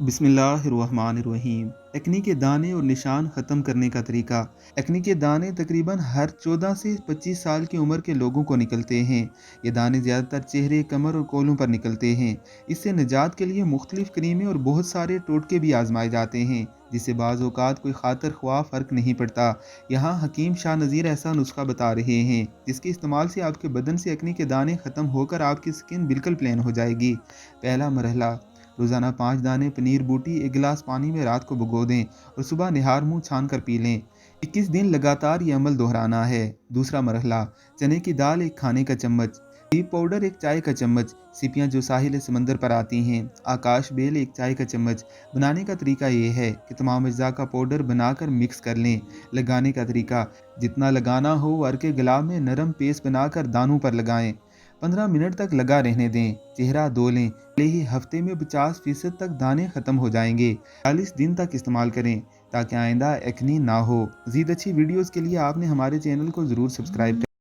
बिस्मिल्लाहिर्रहमानिर्रहीम। एक्ने के दाने और निशान ख़त्म करने का तरीका। एक्ने के दाने तकरीबन हर 14 से 25 साल की उम्र के लोगों को निकलते हैं। ये दाने ज़्यादातर चेहरे, कमर और कोलों पर निकलते हैं। इससे निजात के लिए मुख्तलिफ क्रीमें और बहुत सारे टोटके भी आजमाए जाते हैं, जिससे बाज़ औक़ात कोई खातर ख्वाह फ़र्क नहीं पड़ता। यहाँ हकीम शाह नज़ीर ऐसा नुस्खा बता रहे हैं जिसके इस्तेमाल से आपके बदन से एक्ने के दाने ख़त्म होकर आपकी स्किन बिल्कुल प्लेन हो जाएगी। पहला मरहला, रोज़ाना 5 दाने पनीर बूटी एक गिलास पानी में रात को भिगो दें और सुबह निहार मुंह छान कर पी लें। 21 दिन लगातार ये अमल दोहराना है। दूसरा मरहला, चने की दाल एक खाने का चम्मच, टीप पाउडर एक चाय का चम्मच, सीपियाँ जो साहिल समंदर पर आती हैं, आकाश बेल एक चाय का चम्मच। बनाने का तरीका ये है कि तमाम अज्जा का पाउडर बनाकर मिक्स कर लें। लगाने का तरीका, जितना लगाना हो वर्क के गुलाब में नरम पेस्ट बनाकर दानों पर लगाएं। 15 मिनट तक लगा रहने दें। चेहरा धो लें। पहले ही हफ्ते में 50% तक दाने खत्म हो जाएंगे। 40 दिन तक इस्तेमाल करें ताकि आइंदा एक्ने ना हो। मज़ीद अच्छी वीडियोज़ के लिए आपने हमारे चैनल को ज़रूर सब्सक्राइब करें।